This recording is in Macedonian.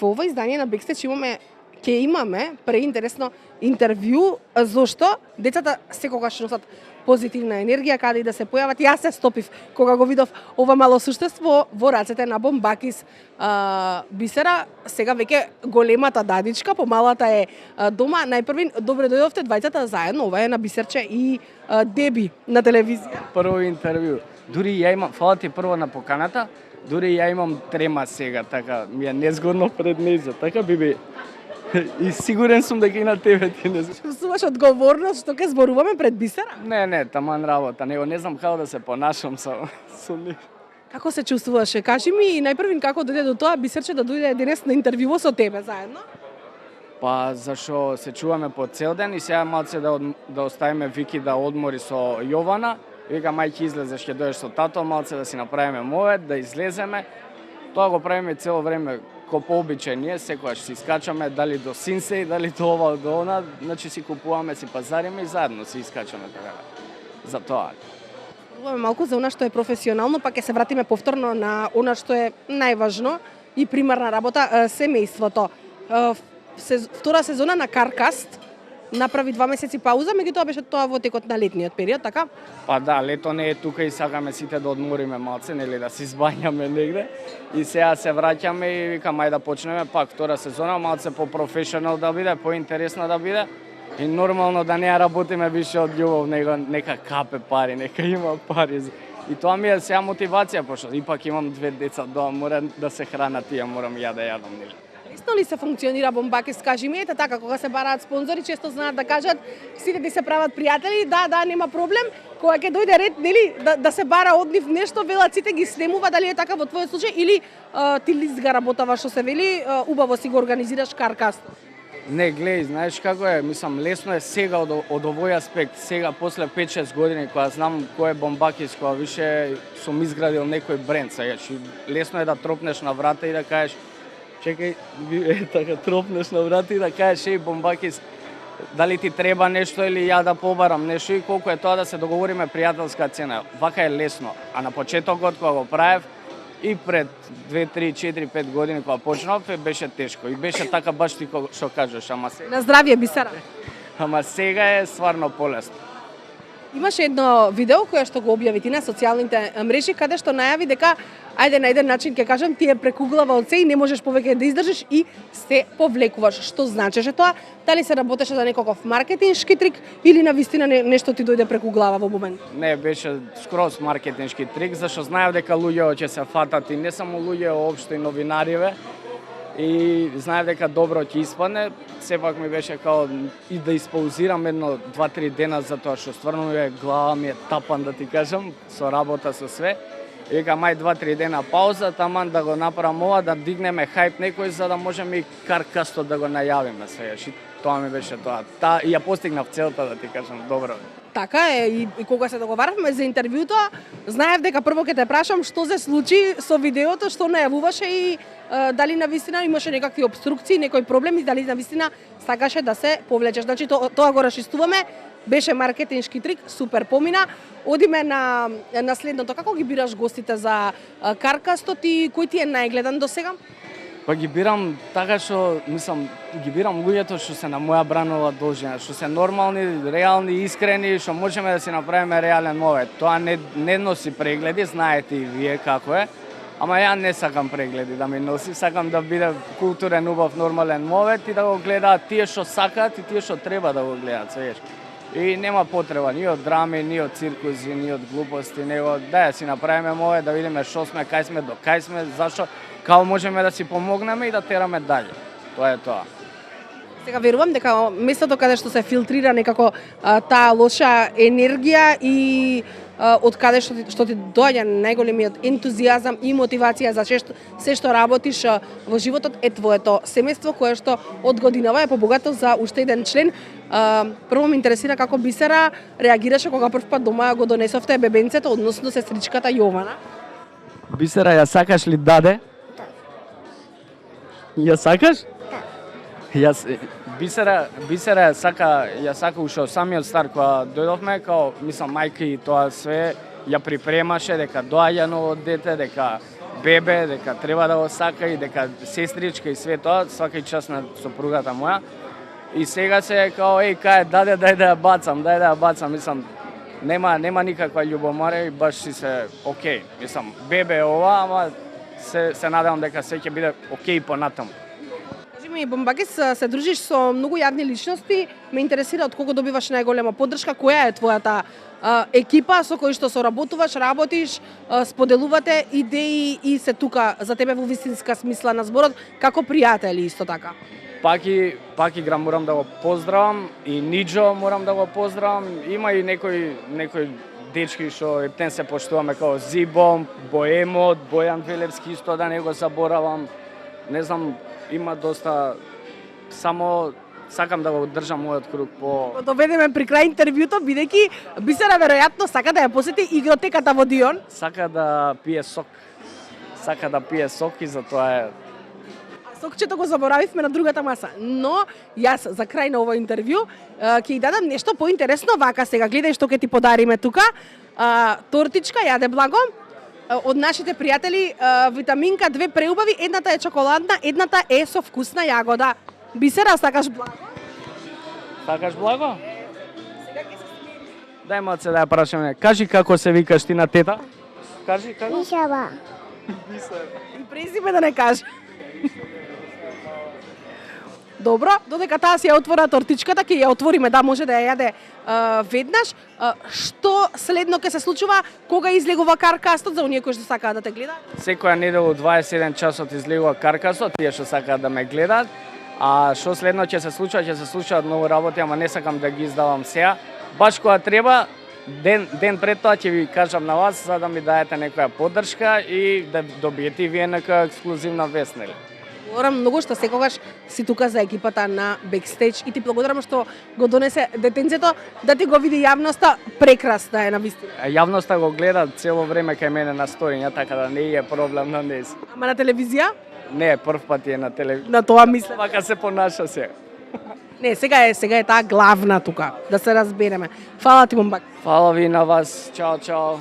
во ова издание на Бекстеч ќе имаме преинтересно интервју, зошто децата секогаш носат позитивна енергија каде и да се појават. Јас се стопив кога го видов ова мало суштество во рацете на Бомбакис. Бисера, сега веќе големата дадичка, помалата е дома. Најпрви, добре дојдовте двајцата заедно, ова е на Бисерче и деби на телевизија. Прво интервју. Дури ја имам, фала ти прво на поканата, дури ја имам трема сега, така ми е незгодно пред неза, така би и сигурен сум дека и на тебе ти не знам. Чувствуваш одговорност што ќе зборуваме пред Бисера? Не, таман работа, него не знам како да се понашам со нив. Како се чувствуваше? Кажи ми најпрвин како дојде до тоа Бисерче да дојде денес на интервјуво со тебе заедно? Па зашо се чуваме по цел ден и сега малце да оставиме Вики да одмори со Јована. Вика мајки излезеш, ќе дојдеш со тато, малце да си направиме мовет, да излеземе. Тоа го правиме цело време ко по обичај ние, секогаш си искачаме дали до Синсеј, дали до ова, до она, значи си купуваме, си пазариме и заедно си искачаме така. За тоа. Говориме малку за она што е професионално, па ќе се вратиме повторно на она што е најважно и примарна работа, семејството. Втора сезона на Каркаст направи 2 месеци пауза, меѓутоа беше тоа во текот на летниот период, така? Па да, лето не е тука и сакаме сите да одмориме малце, нели да се избањаме негде. И сега се враќаме и викам ајде да почнеме пак втора сезона, малце по-професионал да биде, поинтересна да биде. И нормално да не ја работиме више од љубов, него нека капе пари, нека има пари. И тоа ми е сега мотивација, пошто ипак имам 2 деца дома, мора да се хранат тие, морам ја да јадам, нели. Лесно ли се функционира Бомбакис? Кажи ми, ете така, кога се бараат спонзори, често знаат да кажат, сите ти се прават пријатели, да, нема проблем, кога ќе дојде ред, нели, да се бара од нив нешто, велат сите ги снемува, дали е така во твојот случај, или ти лизга работава, што се вели, убаво си го организираш Каркаст? Не, гледај, знаеш како е, мислам, лесно е сега од овој аспект, сега после 5-6 години, кога знам кој е Бомбакис, кога више сум изградил некој бренд, сега, лесно е да тропнеш на врата и да кажеш, чекај, така тропнеш на врата и да кажеш, еј, Бомбакис, дали ти треба нешто или ја да побарам нешто и колку е тоа да се договориме пријателска цена. Вака е лесно, а на почетокот кога го правев, и пред 2, 3, 4, 5 години кога почнав, беше тешко. И беше така баш ти што кажеш, ама сега... На здравје, Бисера. Ама сега е стварно полесно. Имаше едно видео кое што го објави ти на социјалните мрежи, каде што најави дека, ајде на еден начин ќе кажам, ти е прекуглава од се и не можеш повеќе да издржиш и се повлекуваш. Што значеше тоа? Дали се работеше за некаков маркетиншки трик или навистина нешто ти дојде преку глава во момент? Не, беше скроз маркетиншки трик, зашто знаев дека луѓето ќе се фатат и не само луѓе, општо и новинариве. И знаев дека добро ќе испадне, сепак ми беше као и да испаузирам едно 2-3 дена за тоа што стварно глава ми е тапан да ти кажам, со работа, со све. И викам ај 2-3 дена пауза, таман да го направам ова, да дигнеме хајп некој за да можеме и Каркастот да го најавиме сега. И тоа ми беше тоа. И ја постигнав целта да ти кажам добро. Така е, и кога се договаравме за интервјуто, знаев дека прво ќе те прашам што се случи со видеото, што најавуваше и дали навистина имаше некакви обструкции, некој проблем и дали навистина сакаше да се повлечеш. Значи тоа го расчистуваме, беше маркетиншки трик, супер помина. Одиме на следното. Како ги бираш гостите за Каркастот и кој ти е најгледан до сега? Па ги бирам така што, мислам, ги бирам луѓето што се на моја бранова должина, што се нормални, реални, искрени, што можеме да си направиме реален мовет. Тоа не носи прегледи, знаете и вие како е. Ама ја не сакам прегледи да ми носи, сакам да биде културен, убав, нормален мовет и да го гледаат тие што сакаат и тие што треба да го гледаат, свееш. И нема потреба ни од драми, ни од циркузи, ни од глупости, него да си направиме мовет, да видиме што сме, кај сме, до кај сме, зашто како можеме да си помогнеме и да тераме дале. Тоа е тоа. Сега верувам дека местото каде што се филтрира некако таа лоша енергија и од каде што ти доаѓа најголемиот ентузијазам и мотивација за се што работиш во животот е твоето семејство кое што од годинава е побогато за уште еден член. Прво ме интересира како Бисера реагираше кога прв пат дома го донесовте бебенцето, односно сестричката Јована. Бисера, ја сакаш ли даде? Ја сакаш? Јас Бисера ја сака уште од самиот старт кога дојдовме, као мислам мајка и тоа све ја припремаше дека доаѓа ново дете, дека бебе, дека треба да го сака и дека сестричка и све тоа, свака час на сопругата моја. И сега се као, кај дај да ја бацам, мислам, нема никаква љубомора и баш си се окей. Мислам, бебе ова, ама се надевам дека се ќе биде окей понатаму. Кажи ми, Бомбакис, се дружиш со многу јавни личности, ме интересира од кого добиваш најголема поддршка, која е твојата екипа со кој што соработуваш, работиш, споделувате идеи и се тука за тебе во вистинска смисла на зборот, како пријатели исто така? Пак игра морам да го поздравам и Ниџо морам да го поздравам. Има и некои дечки што ептен се поштуваме како Зибом, Боемот, Бојан Велевски исто да не го заборавам. Не знам, има доста, само сакам да го држам мојот круг по... Доведеме при крај интервјуто, бидејќи Бисера веројатно сака да ја посети игротеката во Дион. Сака да пие сок и затоа е... Сокчето го заборавивме на другата маса, но јас за крај на ово интервју ќе ја дадам нешто поинтересно, вака сега гледај што ќе ти подариме тука. Тортичка, јаде благо, од нашите пријатели, витаминка, 2 преубави, едната е чоколадна, едната е со вкусна јагода. Бисера, сакаш благо? Сакаш благо? Дај малце да ја прашаме. Кажи како се викаш ти на тета? Кажи како? Бисера. И презиме да не каже. Добро, додека таа си ја отвора тортичката, ќе ја отвориме, да може да ја јаде веднаш. Што следно ќе се случува, кога излегува каркастот за оние кои што сакаат да те гледаат? Секоја недела 21 часот излегува каркасот, тие што сакаат да ме гледаат. А што следно ќе се случуваат многу работи, ама не сакам да ги издавам сега. Баш кога треба, ден пред тоа ќе ви кажам на вас за да ми даете некоја поддршка и да добиете и вие нека ексклузивна вест, нели? Благодарам многу што секогаш си тука за екипата на Бекстејдж и ти благодарам што го донесе детенцето да ти го види јавноста, прекрасна е на вистина. Јавноста го гледа цело време кај мене на сториња, така да не е проблем на нез. Ама на телевизија? Не, прв пат е на телевизија. На тоа мислам. Вака се понаша сега. Не, сега е таа главна тука, да се разбереме. Фала ти, Бомбак. Фала ви на вас. Чао, чао.